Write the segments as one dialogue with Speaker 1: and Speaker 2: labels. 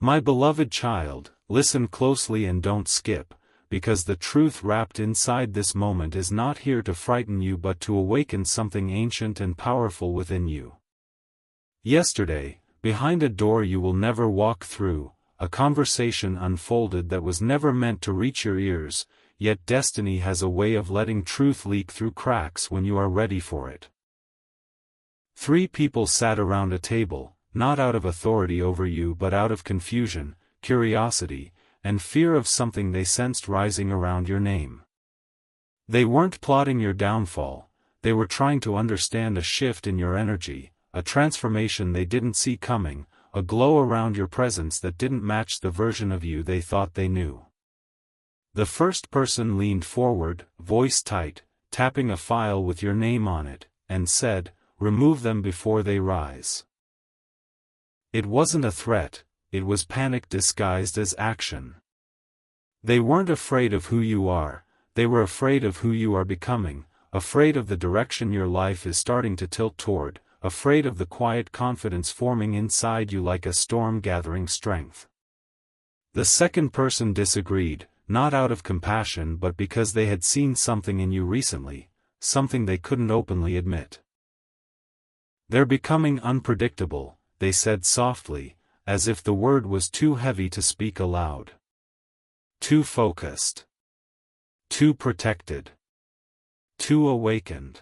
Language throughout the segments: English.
Speaker 1: My beloved child, listen closely and don't skip, because the truth wrapped inside this moment is not here to frighten you but to awaken something ancient and powerful within you. Yesterday, behind a door you will never walk through, a conversation unfolded that was never meant to reach your ears, yet destiny has a way of letting truth leak through cracks when you are ready for it. 3 people sat around a table, not out of authority over you but out of confusion, curiosity, and fear of something they sensed rising around your name. They weren't plotting your downfall, they were trying to understand a shift in your energy, a transformation they didn't see coming, a glow around your presence that didn't match the version of you they thought they knew. The first person leaned forward, voice tight, tapping a file with your name on it, and said, "Remove them before they rise." It wasn't a threat, it was panic disguised as action. They weren't afraid of who you are, they were afraid of who you are becoming, afraid of the direction your life is starting to tilt toward, afraid of the quiet confidence forming inside you like a storm gathering strength. The second person disagreed, not out of compassion but because they had seen something in you recently, something they couldn't openly admit. "They're becoming unpredictable," they said softly, as if the word was too heavy to speak aloud. Too focused. Too protected. Too awakened.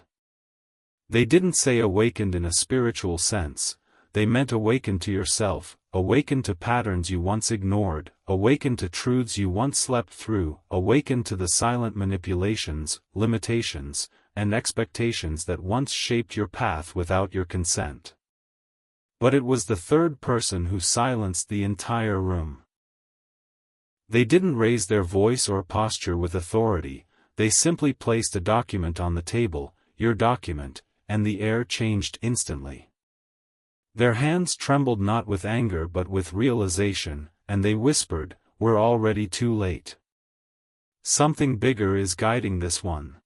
Speaker 1: They didn't say awakened in a spiritual sense, they meant awakened to yourself, awakened to patterns you once ignored, awakened to truths you once slept through, awakened to the silent manipulations, limitations, and expectations that once shaped your path without your consent. But it was the third person who silenced the entire room. They didn't raise their voice or posture with authority, they simply placed a document on the table, your document, and the air changed instantly. Their hands trembled not with anger but with realization, and they whispered, "We're already too late. Something bigger is guiding this one."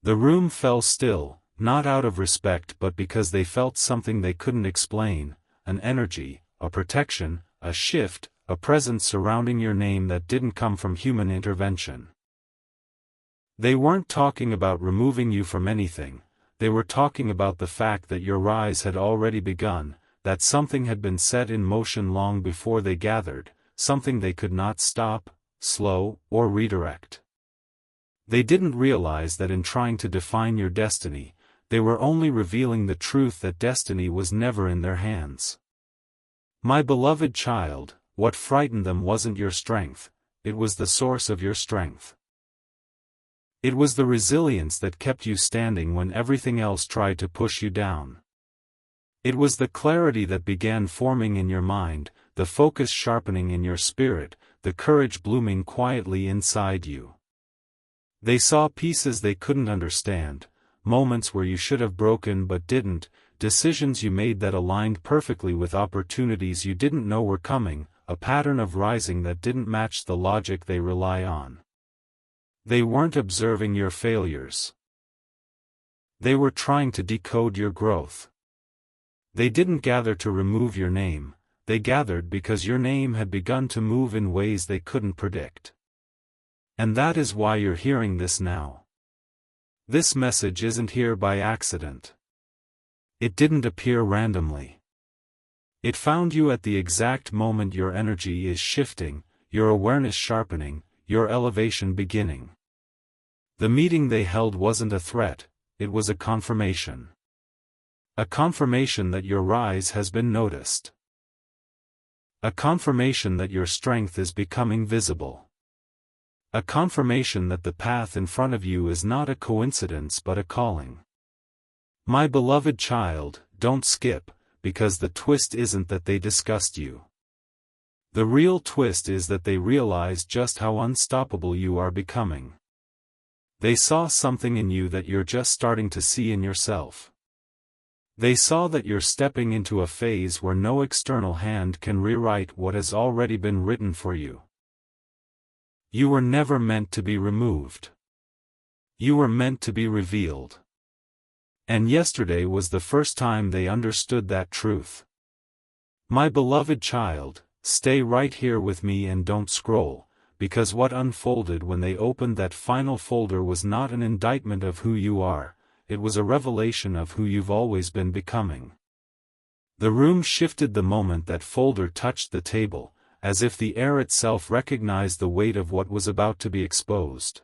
Speaker 1: The room fell still, not out of respect but because they felt something they couldn't explain, an energy, a protection, a shift, a presence surrounding your name that didn't come from human intervention. They weren't talking about removing you from anything, they were talking about the fact that your rise had already begun, that something had been set in motion long before they gathered, something they could not stop, slow, or redirect. They didn't realize that in trying to define your destiny, they were only revealing the truth that destiny was never in their hands. My beloved child, what frightened them wasn't your strength, it was the source of your strength. It was the resilience that kept you standing when everything else tried to push you down. It was the clarity that began forming in your mind, the focus sharpening in your spirit, the courage blooming quietly inside you. They saw pieces they couldn't understand, moments where you should have broken but didn't, decisions you made that aligned perfectly with opportunities you didn't know were coming, a pattern of rising that didn't match the logic they rely on. They weren't observing your failures. They were trying to decode your growth. They didn't gather to remove your name, they gathered because your name had begun to move in ways they couldn't predict. And that is why you're hearing this now. This message isn't here by accident. It didn't appear randomly. It found you at the exact moment your energy is shifting, your awareness sharpening, your elevation beginning. The meeting they held wasn't a threat, it was a confirmation. A confirmation that your rise has been noticed. A confirmation that your strength is becoming visible. A confirmation that the path in front of you is not a coincidence but a calling. My beloved child, don't skip, because the twist isn't that they discussed you. The real twist is that they realize just how unstoppable you are becoming. They saw something in you that you're just starting to see in yourself. They saw that you're stepping into a phase where no external hand can rewrite what has already been written for you. You were never meant to be removed. You were meant to be revealed. And yesterday was the first time they understood that truth. My beloved child, Stay right here with me and don't scroll, because what unfolded when they opened that final folder was not an indictment of who you are, it was a revelation of who you've always been becoming. The room shifted the moment that folder touched the table, as if the air itself recognized the weight of what was about to be exposed.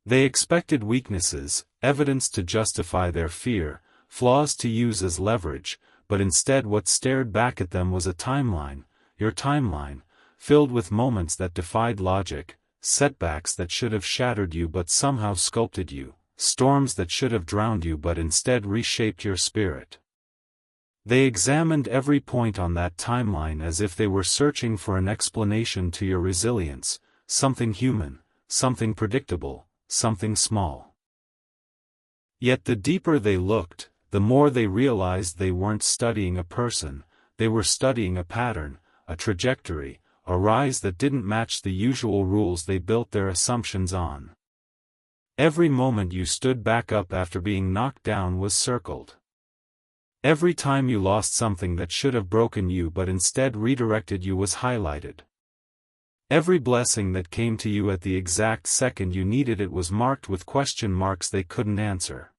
Speaker 1: They expected weaknesses, evidence to justify their fear, flaws to use as leverage, but instead what stared back at them was a timeline, your timeline, filled with moments that defied logic, setbacks that should have shattered you but somehow sculpted you, storms that should have drowned you but instead reshaped your spirit. They examined every point on that timeline as if they were searching for an explanation to your resilience, something human, something predictable, something small. Yet the deeper they looked, the more they realized they weren't studying a person, they were studying a pattern, a trajectory, a rise that didn't match the usual rules they built their assumptions on. Every moment you stood back up after being knocked down was circled. Every time you lost something that should have broken you but instead redirected you was highlighted. Every blessing that came to you at the exact second you needed it was marked with question marks they couldn't answer.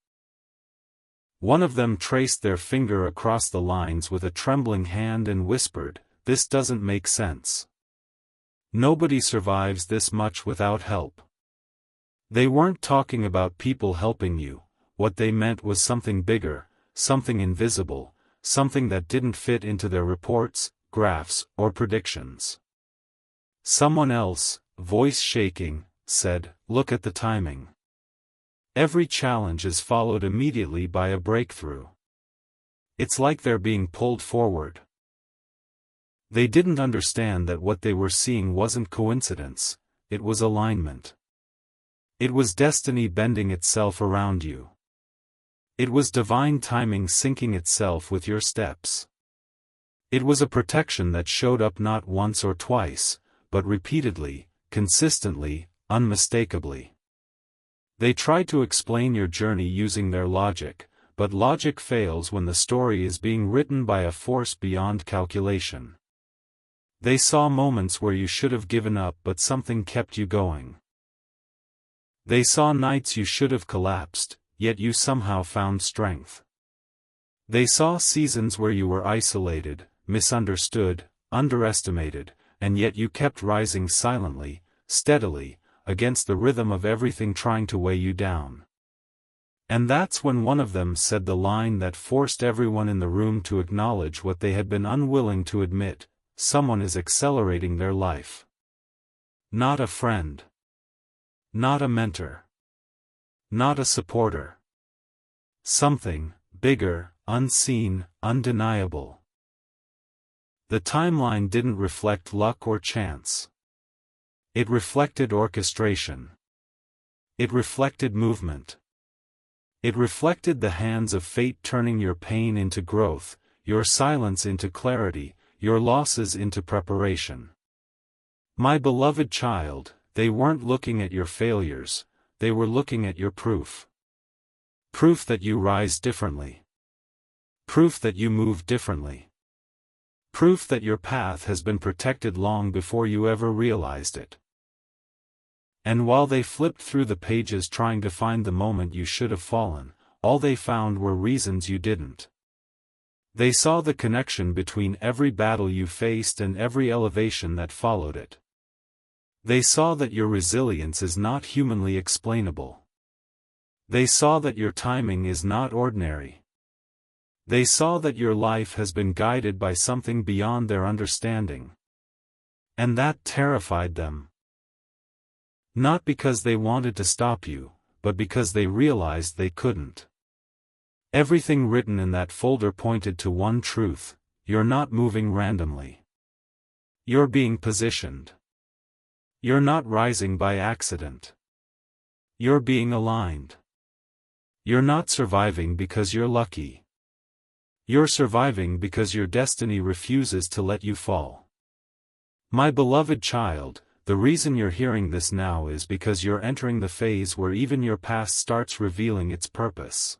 Speaker 1: One of them traced their finger across the lines with a trembling hand and whispered, "This doesn't make sense. Nobody survives this much without help." They weren't talking about people helping you, what they meant was something bigger, something invisible, something that didn't fit into their reports, graphs, or predictions. Someone else, voice shaking, said, "Look at the timing. Every challenge is followed immediately by a breakthrough. It's like they're being pulled forward." They didn't understand that what they were seeing wasn't coincidence, it was alignment. It was destiny bending itself around you. It was divine timing syncing itself with your steps. It was a protection that showed up not once or twice, but repeatedly, consistently, unmistakably. They tried to explain your journey using their logic, but logic fails when the story is being written by a force beyond calculation. They saw moments where you should have given up but something kept you going. They saw nights you should have collapsed, yet you somehow found strength. They saw seasons where you were isolated, misunderstood, underestimated, and yet you kept rising silently, steadily, against the rhythm of everything trying to weigh you down. And that's when one of them said the line that forced everyone in the room to acknowledge what they had been unwilling to admit: someone is accelerating their life. Not a friend. Not a mentor. Not a supporter. Something, bigger, unseen, undeniable. The timeline didn't reflect luck or chance. It reflected orchestration. It reflected movement. It reflected the hands of fate turning your pain into growth, your silence into clarity, your losses into preparation. My beloved child, they weren't looking at your failures, they were looking at your proof. Proof that you rise differently. Proof that you move differently. Proof that your path has been protected long before you ever realized it. And while they flipped through the pages trying to find the moment you should have fallen, all they found were reasons you didn't. They saw the connection between every battle you faced and every elevation that followed it. They saw that your resilience is not humanly explainable. They saw that your timing is not ordinary. They saw that your life has been guided by something beyond their understanding. And that terrified them. Not because they wanted to stop you, but because they realized they couldn't. Everything written in that folder pointed to one truth: you're not moving randomly. You're being positioned. You're not rising by accident. You're being aligned. You're not surviving because you're lucky. You're surviving because your destiny refuses to let you fall. My beloved child, the reason you're hearing this now is because you're entering the phase where even your past starts revealing its purpose.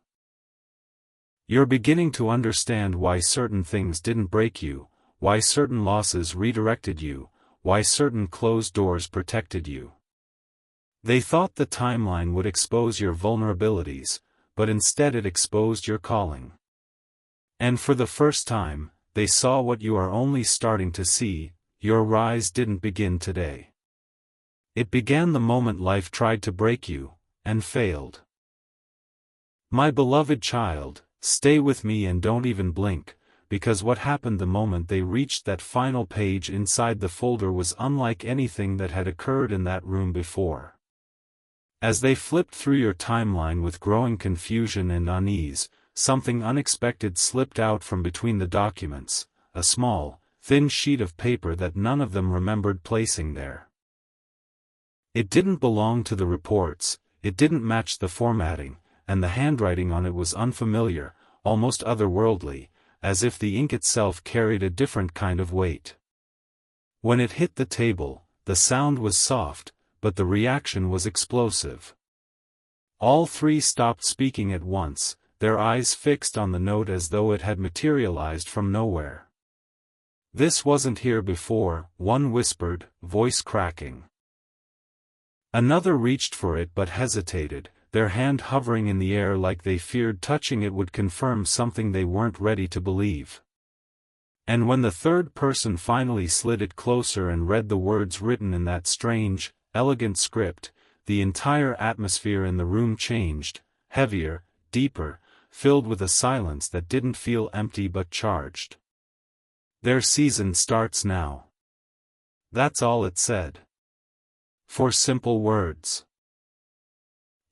Speaker 1: You're beginning to understand why certain things didn't break you, why certain losses redirected you, why certain closed doors protected you. They thought the timeline would expose your vulnerabilities, but instead it exposed your calling. And for the first time, they saw what you are only starting to see: your rise didn't begin today. It began the moment life tried to break you, and failed. My beloved child, stay with me and don't even blink, because what happened the moment they reached that final page inside the folder was unlike anything that had occurred in that room before. As they flipped through your timeline with growing confusion and unease, something unexpected slipped out from between the documents, a small, thin sheet of paper that none of them remembered placing there. It didn't belong to the reports, it didn't match the formatting, and the handwriting on it was unfamiliar, almost otherworldly, as if the ink itself carried a different kind of weight. When it hit the table, the sound was soft, but the reaction was explosive. All three stopped speaking at once, their eyes fixed on the note as though it had materialized from nowhere. "This wasn't here before," one whispered, voice cracking. Another reached for it but hesitated, their hand hovering in the air like they feared touching it would confirm something they weren't ready to believe. And when the third person finally slid it closer and read the words written in that strange, elegant script, the entire atmosphere in the room changed, heavier, deeper, filled with a silence that didn't feel empty but charged. "Their season starts now." That's all it said. 4 simple words.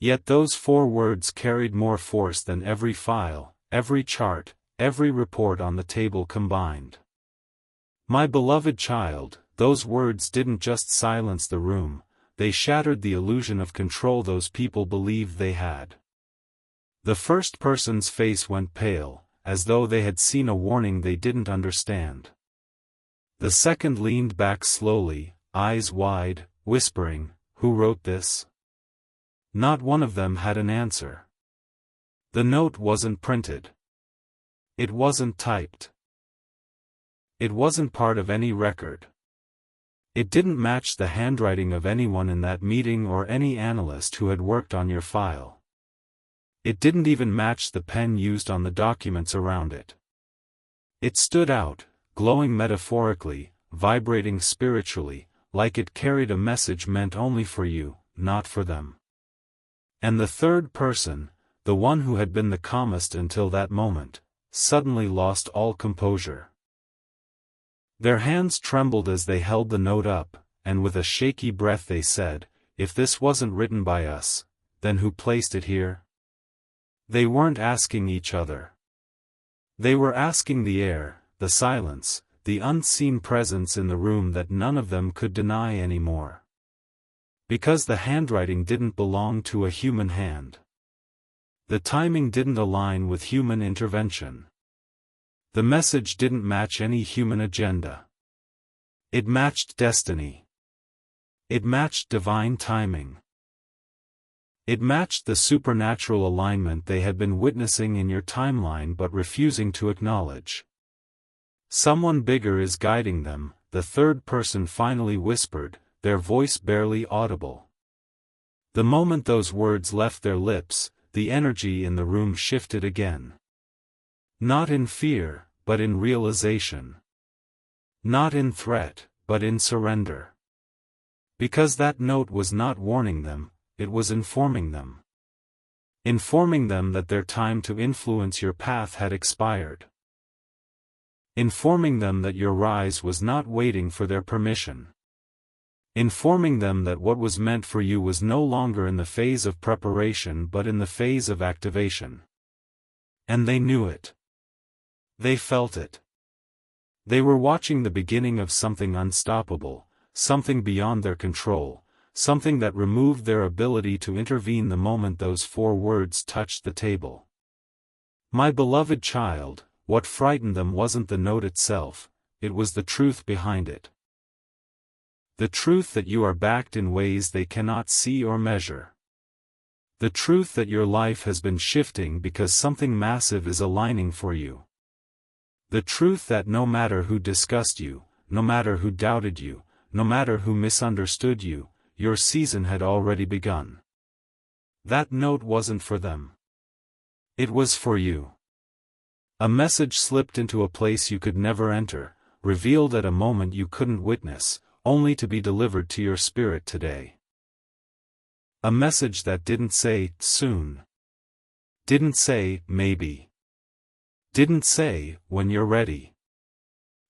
Speaker 1: Yet those 4 words carried more force than every file, every chart, every report on the table combined. My beloved child, those words didn't just silence the room, they shattered the illusion of control those people believed they had. The first person's face went pale, as though they had seen a warning they didn't understand. The second leaned back slowly, eyes wide, whispering, "Who wrote this?" Not one of them had an answer. The note wasn't printed. It wasn't typed. It wasn't part of any record. It didn't match the handwriting of anyone in that meeting or any analyst who had worked on your file. It didn't even match the pen used on the documents around it. It stood out, glowing metaphorically, vibrating spiritually, like it carried a message meant only for you, not for them. And the third person, the one who had been the calmest until that moment, suddenly lost all composure. Their hands trembled as they held the note up, and with a shaky breath they said, "If this wasn't written by us, then who placed it here?" They weren't asking each other. They were asking the air, the silence, the unseen presence in the room that none of them could deny anymore. Because the handwriting didn't belong to a human hand. The timing didn't align with human intervention. The message didn't match any human agenda. It matched destiny. It matched divine timing. It matched the supernatural alignment they had been witnessing in your timeline but refusing to acknowledge. "Someone bigger is guiding them," the third person finally whispered, their voice barely audible. The moment those words left their lips, the energy in the room shifted again. Not in fear, but in realization. Not in threat, but in surrender. Because that note was not warning them, it was informing them. Informing them that their time to influence your path had expired. Informing them that your rise was not waiting for their permission. Informing them that what was meant for you was no longer in the phase of preparation but in the phase of activation. And they knew it. They felt it. They were watching the beginning of something unstoppable, something beyond their control, something that removed their ability to intervene the moment those 4 words touched the table. My beloved child, what frightened them wasn't the note itself, it was the truth behind it. The truth that you are backed in ways they cannot see or measure. The truth that your life has been shifting because something massive is aligning for you. The truth that no matter who discussed you, no matter who doubted you, no matter who misunderstood you, your season had already begun. That note wasn't for them. It was for you. A message slipped into a place you could never enter, revealed at a moment you couldn't witness, only to be delivered to your spirit today. A message that didn't say, soon. Didn't say, maybe. Didn't say, when you're ready.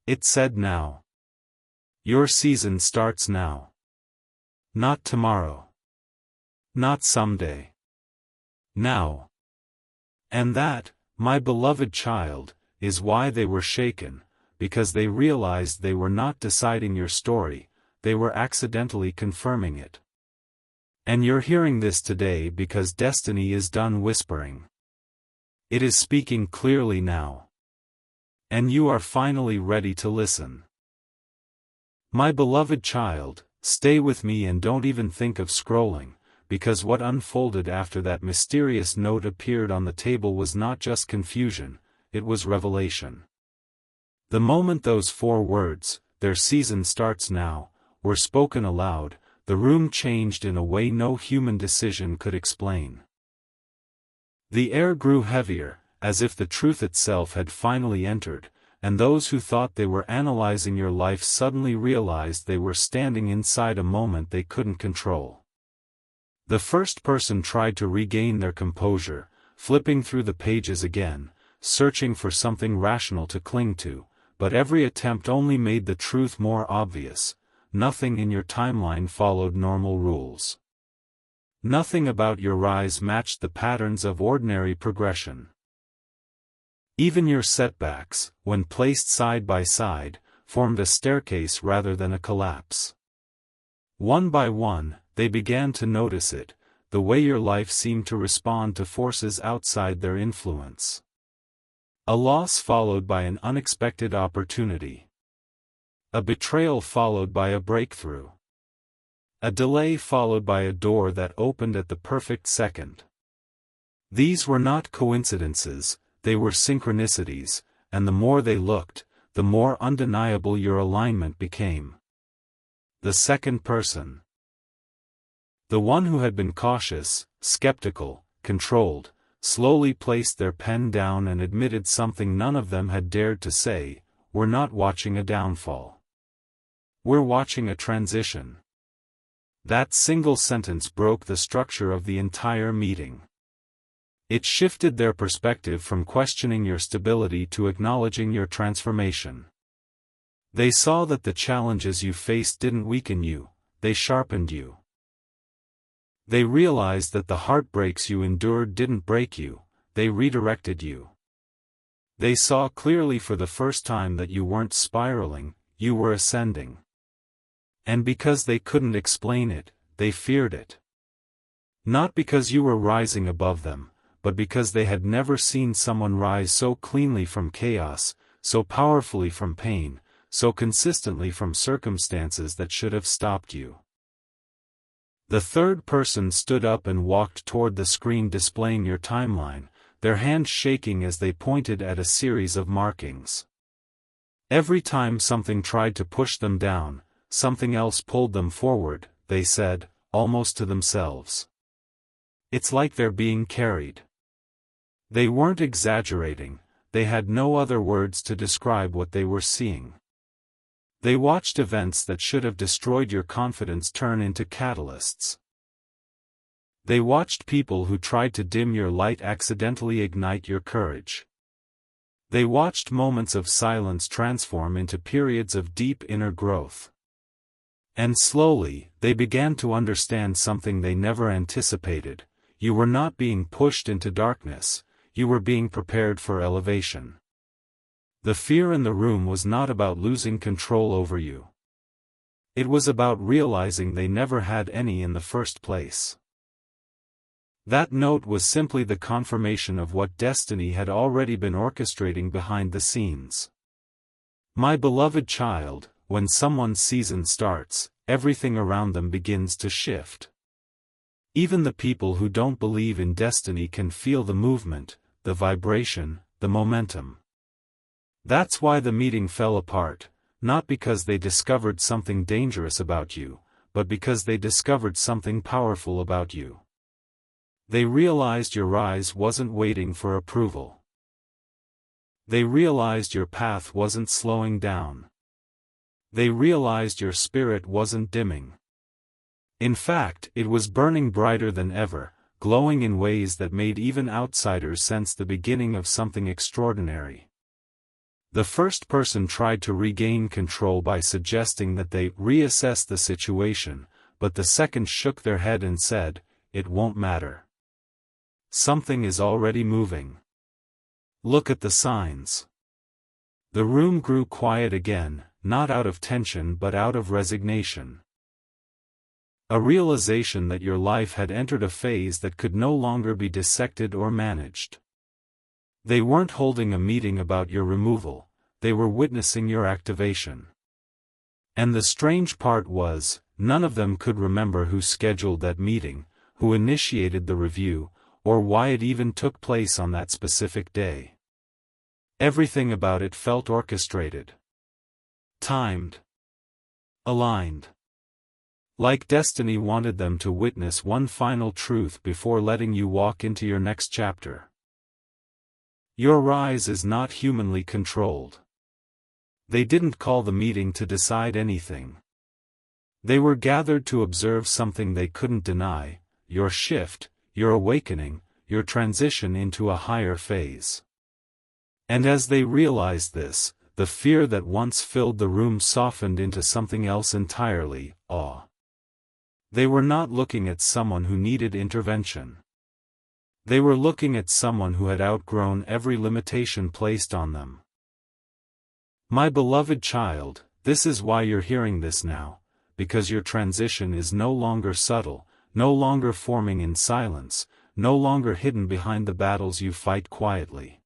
Speaker 1: It said now. Your season starts now. Not tomorrow. Not someday. Now. And that, my beloved child, is why they were shaken, because they realized they were not deciding your story, they were accidentally confirming it. And you're hearing this today because destiny is done whispering. It is speaking clearly now. And you are finally ready to listen. My beloved child, stay with me and don't even think of scrolling, because what unfolded after that mysterious note appeared on the table was not just confusion, it was revelation. The moment those 4 words, "Their season starts now," were spoken aloud, the room changed in a way no human decision could explain. The air grew heavier, as if the truth itself had finally entered, and those who thought they were analyzing your life suddenly realized they were standing inside a moment they couldn't control. The first person tried to regain their composure, flipping through the pages again, searching for something rational to cling to, but every attempt only made the truth more obvious. Nothing in your timeline followed normal rules. Nothing about your rise matched the patterns of ordinary progression. Even your setbacks, when placed side by side, formed a staircase rather than a collapse. One by one, they began to notice it, the way your life seemed to respond to forces outside their influence. A loss followed by an unexpected opportunity. A betrayal followed by a breakthrough. A delay followed by a door that opened at the perfect second. These were not coincidences, they were synchronicities, and the more they looked, the more undeniable your alignment became. The second person. The one who had been cautious, skeptical, controlled, slowly placed their pen down and admitted something none of them had dared to say: "We're not watching a downfall. We're watching a transition." That single sentence broke the structure of the entire meeting. It shifted their perspective from questioning your stability to acknowledging your transformation. They saw that the challenges you faced didn't weaken you, they sharpened you. They realized that the heartbreaks you endured didn't break you, they redirected you. They saw clearly for the first time that you weren't spiraling, you were ascending. And because they couldn't explain it, they feared it. Not because you were rising above them, but because they had never seen someone rise so cleanly from chaos, so powerfully from pain, so consistently from circumstances that should have stopped you. The third person stood up and walked toward the screen displaying your timeline, their hands shaking as they pointed at a series of markings. Every time something tried to push them down, something else pulled them forward, they said, almost to themselves. It's like they're being carried. They weren't exaggerating, they had no other words to describe what they were seeing. They watched events that should have destroyed your confidence turn into catalysts. They watched people who tried to dim your light accidentally ignite your courage. They watched moments of silence transform into periods of deep inner growth. And slowly, they began to understand something they never anticipated: you were not being pushed into darkness, you were being prepared for elevation. The fear in the room was not about losing control over you. It was about realizing they never had any in the first place. That note was simply the confirmation of what destiny had already been orchestrating behind the scenes. My beloved child, when someone's season starts, everything around them begins to shift. Even the people who don't believe in destiny can feel the movement, the vibration, the momentum. That's why the meeting fell apart, not because they discovered something dangerous about you, but because they discovered something powerful about you. They realized your rise wasn't waiting for approval. They realized your path wasn't slowing down. They realized your spirit wasn't dimming. In fact, it was burning brighter than ever, glowing in ways that made even outsiders sense the beginning of something extraordinary. The first person tried to regain control by suggesting that they reassess the situation, but the second shook their head and said, "It won't matter. Something is already moving. Look at the signs." The room grew quiet again, not out of tension but out of resignation. A realization that your life had entered a phase that could no longer be dissected or managed. They weren't holding a meeting about your removal, they were witnessing your activation. And the strange part was, none of them could remember who scheduled that meeting, who initiated the review, or why it even took place on that specific day. Everything about it felt orchestrated. Timed. Aligned. Like destiny wanted them to witness one final truth before letting you walk into your next chapter. Your rise is not humanly controlled. They didn't call the meeting to decide anything. They were gathered to observe something they couldn't deny, your shift, your awakening, your transition into a higher phase. And as they realized this, the fear that once filled the room softened into something else entirely, awe. They were not looking at someone who needed intervention. They were looking at someone who had outgrown every limitation placed on them. My beloved child, this is why you're hearing this now, because your transition is no longer subtle, no longer forming in silence, no longer hidden behind the battles you fight quietly.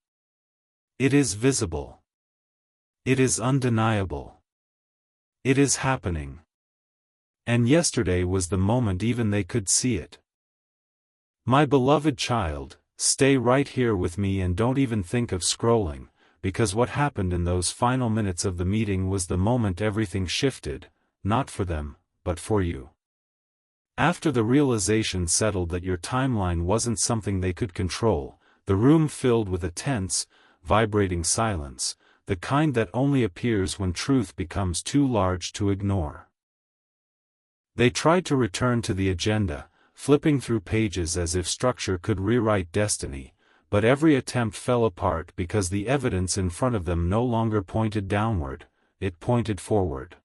Speaker 1: It is visible. It is undeniable. It is happening. And yesterday was the moment even they could see it. My beloved child, stay right here with me and don't even think of scrolling, because what happened in those final minutes of the meeting was the moment everything shifted, not for them, but for you. After the realization settled that your timeline wasn't something they could control, the room filled with a tense, vibrating silence, the kind that only appears when truth becomes too large to ignore. They tried to return to the agenda, flipping through pages as if structure could rewrite destiny, but every attempt fell apart because the evidence in front of them no longer pointed downward, it pointed forward.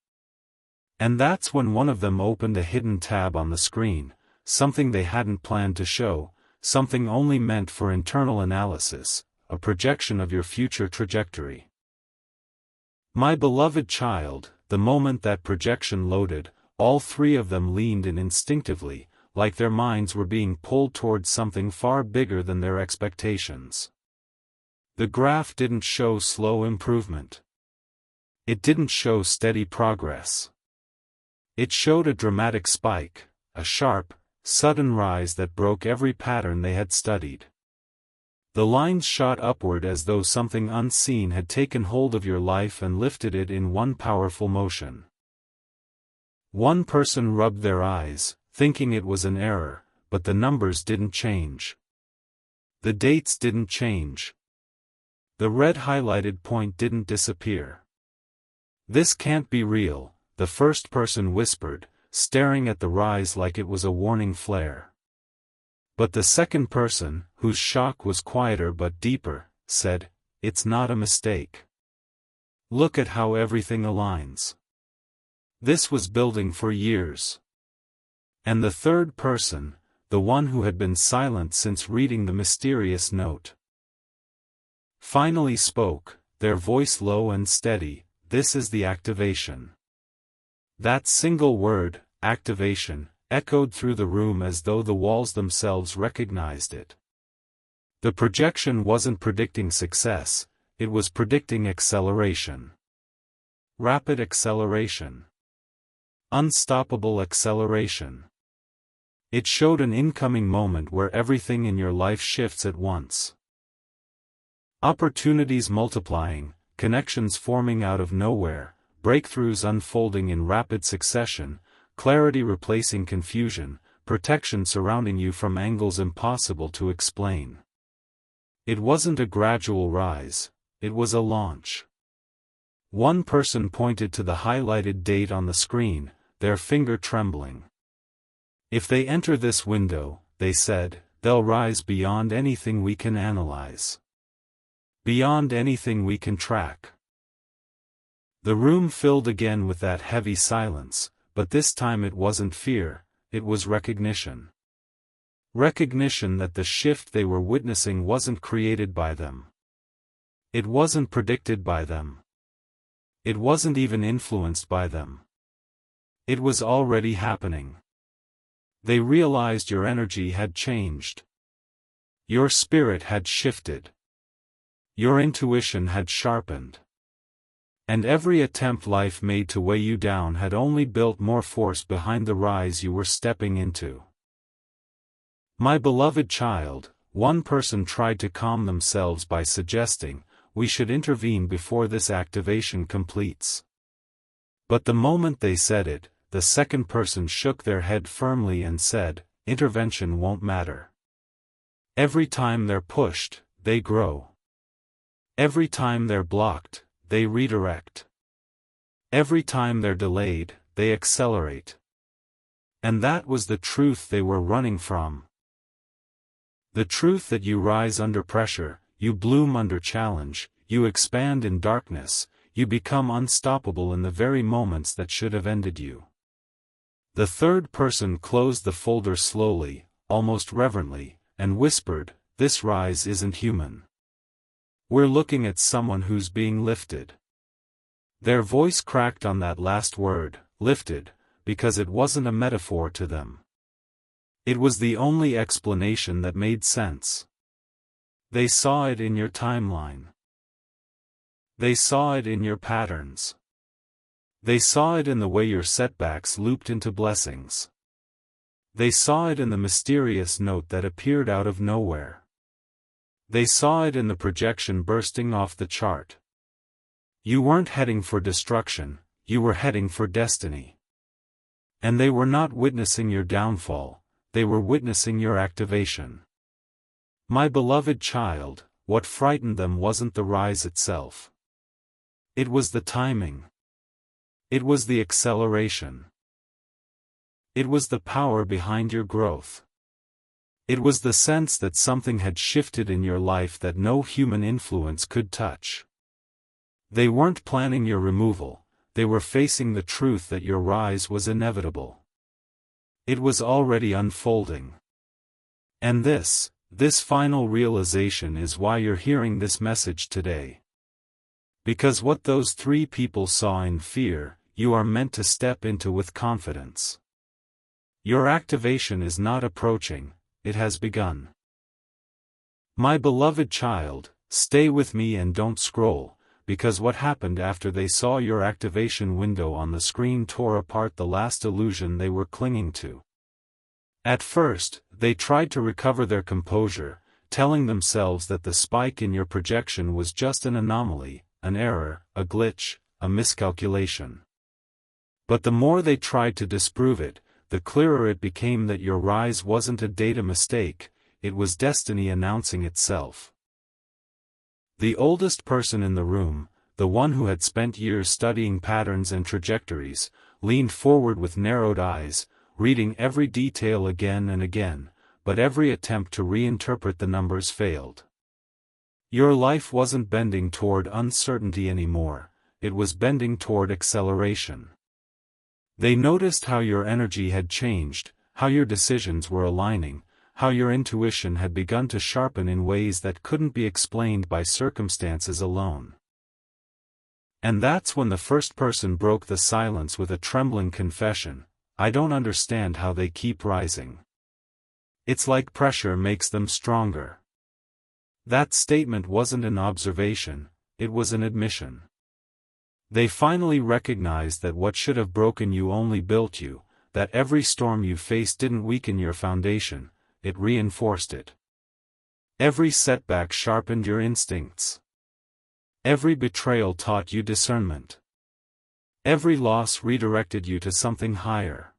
Speaker 1: And that's when one of them opened a hidden tab on the screen, something they hadn't planned to show, something only meant for internal analysis, a projection of your future trajectory. My beloved child, the moment that projection loaded, all three of them leaned in instinctively, like their minds were being pulled towards something far bigger than their expectations. The graph didn't show slow improvement. It didn't show steady progress. It showed a dramatic spike, a sharp, sudden rise that broke every pattern they had studied. The lines shot upward as though something unseen had taken hold of your life and lifted it in one powerful motion. One person rubbed their eyes, thinking it was an error, but the numbers didn't change. The dates didn't change. The red highlighted point didn't disappear. "This can't be real," the first person whispered, staring at the rise like it was a warning flare. But the second person, whose shock was quieter but deeper, said, "It's not a mistake. Look at how everything aligns. This was building for years." And the third person, the one who had been silent since reading the mysterious note, finally spoke, their voice low and steady, "This is the activation." That single word, activation, echoed through the room as though the walls themselves recognized it. The projection wasn't predicting success, it was predicting acceleration. Rapid acceleration. Unstoppable acceleration. It showed an incoming moment where everything in your life shifts at once. Opportunities multiplying, connections forming out of nowhere, breakthroughs unfolding in rapid succession, clarity replacing confusion, protection surrounding you from angles impossible to explain. It wasn't a gradual rise, it was a launch. One person pointed to the highlighted date on the screen, their finger trembling. If they enter this window, they said, they'll rise beyond anything we can analyze. Beyond anything we can track. The room filled again with that heavy silence, but this time it wasn't fear, it was recognition. Recognition that the shift they were witnessing wasn't created by them. It wasn't predicted by them. It wasn't even influenced by them. It was already happening. They realized your energy had changed. Your spirit had shifted. Your intuition had sharpened. And every attempt life made to weigh you down had only built more force behind the rise you were stepping into. My beloved child, one person tried to calm themselves by suggesting, we should intervene before this activation completes. But the moment they said it, the second person shook their head firmly and said, intervention won't matter. Every time they're pushed, they grow. Every time they're blocked, they redirect. Every time they're delayed, they accelerate. And that was the truth they were running from. The truth that you rise under pressure, you bloom under challenge, you expand in darkness, you become unstoppable in the very moments that should have ended you. The third person closed the folder slowly, almost reverently, and whispered, this rise isn't human. We're looking at someone who's being lifted. Their voice cracked on that last word, lifted, because it wasn't a metaphor to them. It was the only explanation that made sense. They saw it in your timeline. They saw it in your patterns. They saw it in the way your setbacks looped into blessings. They saw it in the mysterious note that appeared out of nowhere. They saw it in the projection bursting off the chart. You weren't heading for destruction, you were heading for destiny. And they were not witnessing your downfall, they were witnessing your activation. My beloved child, what frightened them wasn't the rise itself. It was the timing. It was the acceleration. It was the power behind your growth. It was the sense that something had shifted in your life that no human influence could touch. They weren't planning your removal, they were facing the truth that your rise was inevitable. It was already unfolding. And this final realization is why you're hearing this message today. Because what those three people saw in fear, you are meant to step into with confidence. Your activation is not approaching, it has begun. My beloved child, stay with me and don't scroll, because what happened after they saw your activation window on the screen tore apart the last illusion they were clinging to. At first, they tried to recover their composure, telling themselves that the spike in your projection was just an anomaly, an error, a glitch, a miscalculation. But the more they tried to disprove it, the clearer it became that your rise wasn't a data mistake, it was destiny announcing itself. The oldest person in the room, the one who had spent years studying patterns and trajectories, leaned forward with narrowed eyes, reading every detail again and again, but every attempt to reinterpret the numbers failed. Your life wasn't bending toward uncertainty anymore, it was bending toward acceleration. They noticed how your energy had changed, how your decisions were aligning, how your intuition had begun to sharpen in ways that couldn't be explained by circumstances alone. And that's when the first person broke the silence with a trembling confession, I don't understand how they keep rising. It's like pressure makes them stronger. That statement wasn't an observation, it was an admission. They finally recognized that what should have broken you only built you, that every storm you faced didn't weaken your foundation, it reinforced it. Every setback sharpened your instincts. Every betrayal taught you discernment. Every loss redirected you to something higher.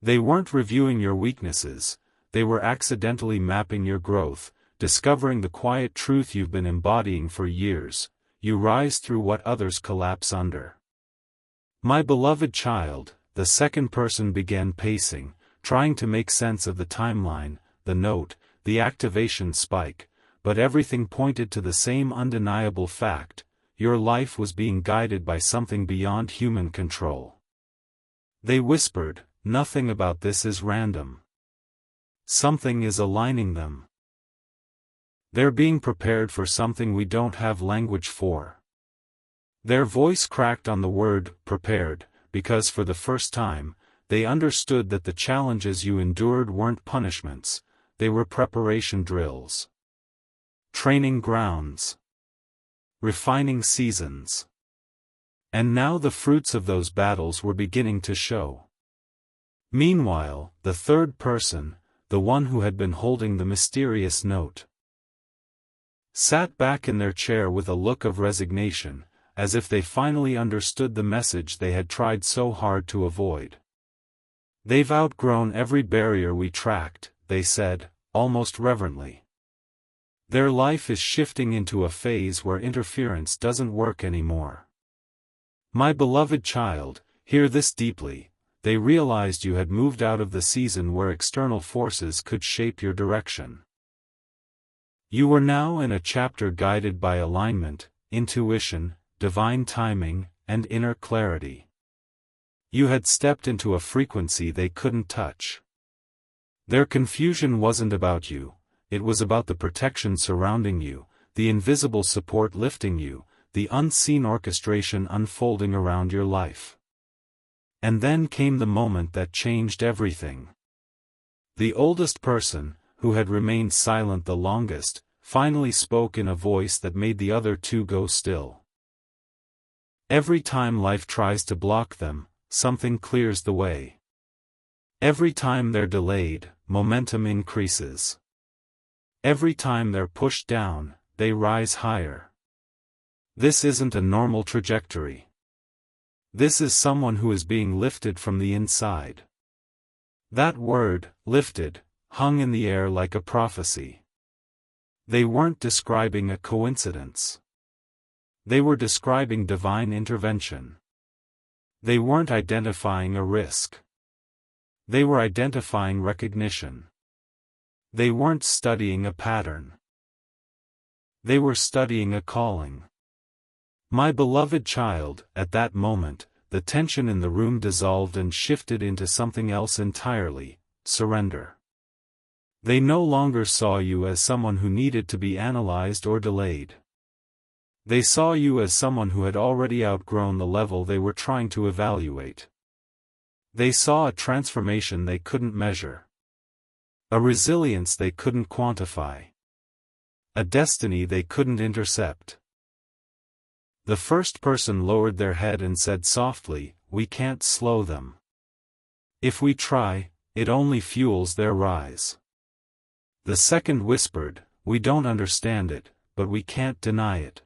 Speaker 1: They weren't reviewing your weaknesses, they were accidentally mapping your growth, discovering the quiet truth you've been embodying for years. You rise through what others collapse under. My beloved child, the second person began pacing, trying to make sense of the timeline, the note, the activation spike, but everything pointed to the same undeniable fact: your life was being guided by something beyond human control. They whispered, "Nothing about this is random. Something is aligning them. They're being prepared for something we don't have language for." Their voice cracked on the word "prepared," because for the first time, they understood that the challenges you endured weren't punishments, they were preparation drills. Training grounds. Refining seasons. And now the fruits of those battles were beginning to show. Meanwhile, the third person, the one who had been holding the mysterious note, sat back in their chair with a look of resignation, as if they finally understood the message they had tried so hard to avoid. "They've outgrown every barrier we tracked," they said, almost reverently. "Their life is shifting into a phase where interference doesn't work anymore." My beloved child, hear this deeply. They realized you had moved out of the season where external forces could shape your direction. You were now in a chapter guided by alignment, intuition, divine timing, and inner clarity. You had stepped into a frequency they couldn't touch. Their confusion wasn't about you, it was about the protection surrounding you, the invisible support lifting you, the unseen orchestration unfolding around your life. And then came the moment that changed everything. The oldest person, who had remained silent the longest, finally spoke in a voice that made the other two go still. Every time life tries to block them, something clears the way. Every time they're delayed, momentum increases. Every time they're pushed down, they rise higher. This isn't a normal trajectory. This is someone who is being lifted from the inside. That word, lifted, hung in the air like a prophecy. They weren't describing a coincidence. They were describing divine intervention. They weren't identifying a risk. They were identifying recognition. They weren't studying a pattern. They were studying a calling. My beloved child, at that moment, the tension in the room dissolved and shifted into something else entirely: surrender. They no longer saw you as someone who needed to be analyzed or delayed. They saw you as someone who had already outgrown the level they were trying to evaluate. They saw a transformation they couldn't measure. A resilience they couldn't quantify. A destiny they couldn't intercept. The first person lowered their head and said softly, "We can't slow them. If we try, it only fuels their rise." The second whispered, "We don't understand it, but we can't deny it."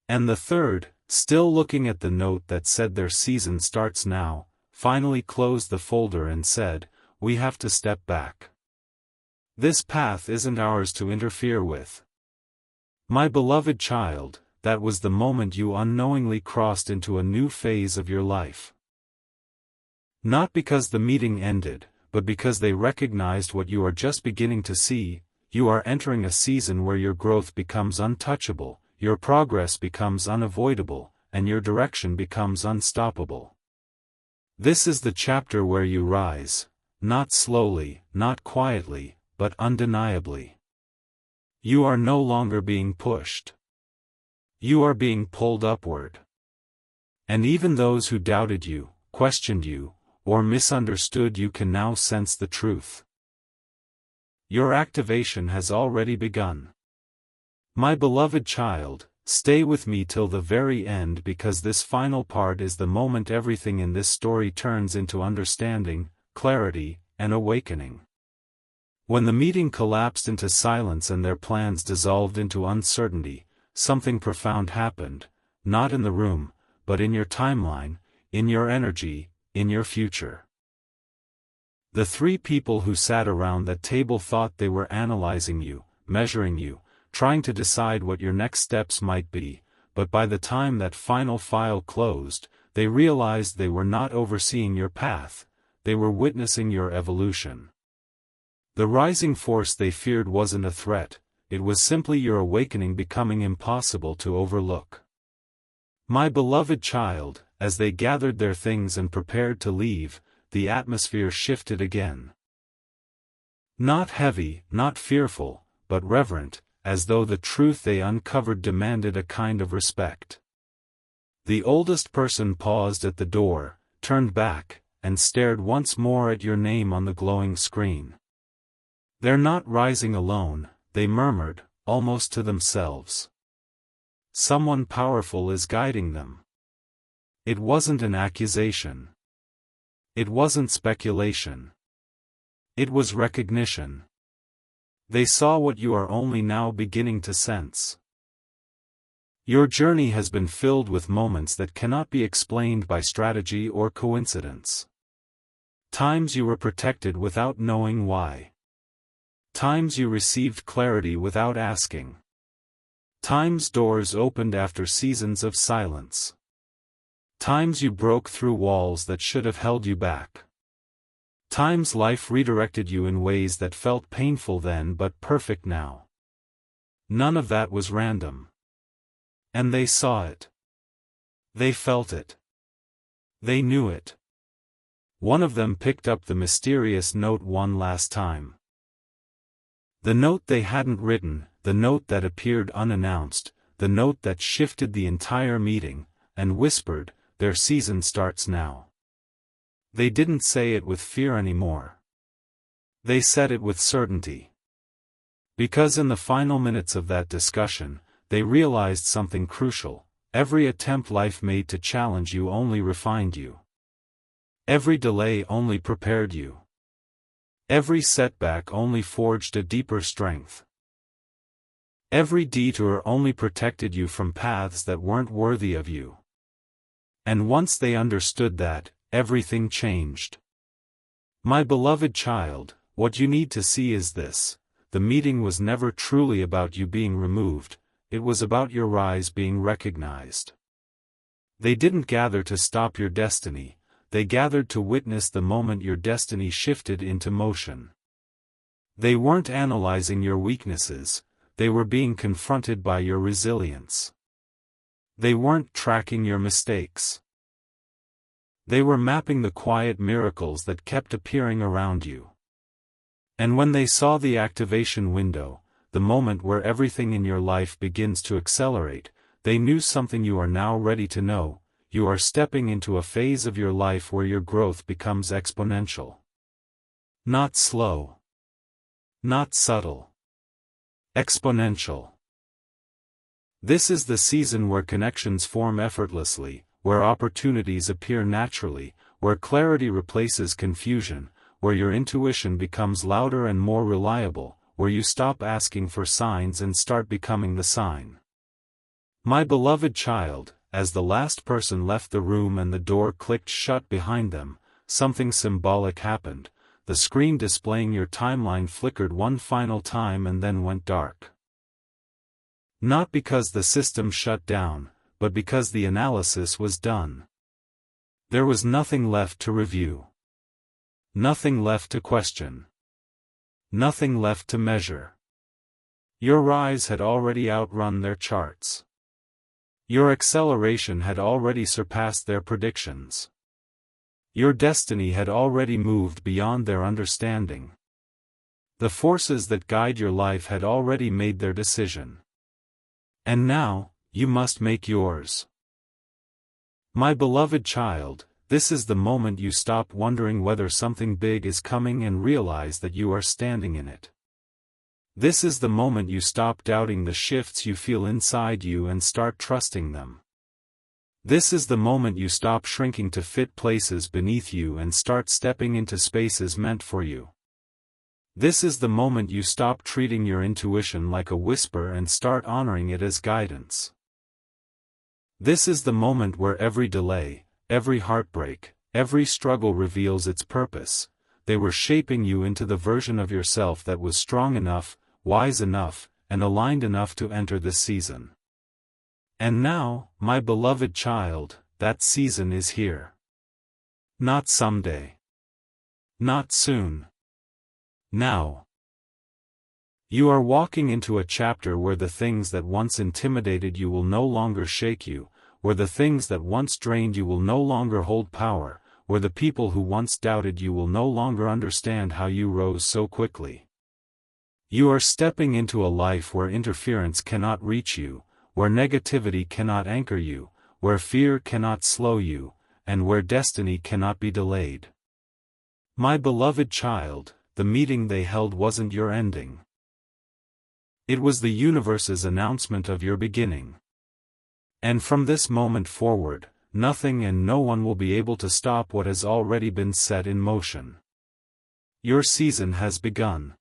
Speaker 1: And the third, still looking at the note that said their season starts now, finally closed the folder and said, "We have to step back. This path isn't ours to interfere with." My beloved child, that was the moment you unknowingly crossed into a new phase of your life. Not because the meeting ended, but because they recognized what you are just beginning to see. You are entering a season where your growth becomes untouchable, your progress becomes unavoidable, and your direction becomes unstoppable. This is the chapter where you rise, not slowly, not quietly, but undeniably. You are no longer being pushed. You are being pulled upward. And even those who doubted you, questioned you, or misunderstood you can now sense the truth. Your activation has already begun. My beloved child, stay with me till the very end, because this final part is the moment everything in this story turns into understanding, clarity, and awakening. When the meeting collapsed into silence and their plans dissolved into uncertainty, something profound happened, not in the room, but in your timeline, in your energy, in your future. The three people who sat around that table thought they were analyzing you, measuring you, trying to decide what your next steps might be, but by the time that final file closed, they realized they were not overseeing your path, they were witnessing your evolution. The rising force they feared wasn't a threat, it was simply your awakening becoming impossible to overlook. My beloved child, as they gathered their things and prepared to leave, the atmosphere shifted again. Not heavy, not fearful, but reverent, as though the truth they uncovered demanded a kind of respect. The oldest person paused at the door, turned back, and stared once more at your name on the glowing screen. "They're not rising alone," they murmured, almost to themselves. "Someone powerful is guiding them." It wasn't an accusation. It wasn't speculation. It was recognition. They saw what you are only now beginning to sense. Your journey has been filled with moments that cannot be explained by strategy or coincidence. Times you were protected without knowing why. Times you received clarity without asking. Times doors opened after seasons of silence. Times you broke through walls that should have held you back. Times life redirected you in ways that felt painful then but perfect now. None of that was random. And they saw it. They felt it. They knew it. One of them picked up the mysterious note one last time. The note they hadn't written, the note that appeared unannounced, the note that shifted the entire meeting, and whispered, "Their season starts now." They didn't say it with fear anymore. They said it with certainty. Because in the final minutes of that discussion, they realized something crucial: every attempt life made to challenge you only refined you. Every delay only prepared you. Every setback only forged a deeper strength. Every detour only protected you from paths that weren't worthy of you. And once they understood that, everything changed. My beloved child, what you need to see is this: the meeting was never truly about you being removed, it was about your rise being recognized. They didn't gather to stop your destiny, they gathered to witness the moment your destiny shifted into motion. They weren't analyzing your weaknesses, they were being confronted by your resilience. They weren't tracking your mistakes. They were mapping the quiet miracles that kept appearing around you. And when they saw the activation window, the moment where everything in your life begins to accelerate, they knew something you are now ready to know: you are stepping into a phase of your life where your growth becomes exponential. Not slow. Not subtle. Exponential. This is the season where connections form effortlessly, where opportunities appear naturally, where clarity replaces confusion, where your intuition becomes louder and more reliable, where you stop asking for signs and start becoming the sign. My beloved child, as the last person left the room and the door clicked shut behind them, something symbolic happened. The screen displaying your timeline flickered one final time and then went dark. Not because the system shut down, but because the analysis was done. There was nothing left to review. Nothing left to question. Nothing left to measure. Your rise had already outrun their charts. Your acceleration had already surpassed their predictions. Your destiny had already moved beyond their understanding. The forces that guide your life had already made their decision. And now, you must make yours. My beloved child, this is the moment you stop wondering whether something big is coming and realize that you are standing in it. This is the moment you stop doubting the shifts you feel inside you and start trusting them. This is the moment you stop shrinking to fit places beneath you and start stepping into spaces meant for you. This is the moment you stop treating your intuition like a whisper and start honoring it as guidance. This is the moment where every delay, every heartbreak, every struggle reveals its purpose. They were shaping you into the version of yourself that was strong enough, wise enough, and aligned enough to enter this season. And now, my beloved child, that season is here. Not someday. Not soon. Now. You are walking into a chapter where the things that once intimidated you will no longer shake you, where the things that once drained you will no longer hold power, where the people who once doubted you will no longer understand how you rose so quickly. You are stepping into a life where interference cannot reach you, where negativity cannot anchor you, where fear cannot slow you, and where destiny cannot be delayed. My beloved child, the meeting they held wasn't your ending. It was the universe's announcement of your beginning. And from this moment forward, nothing and no one will be able to stop what has already been set in motion. Your season has begun.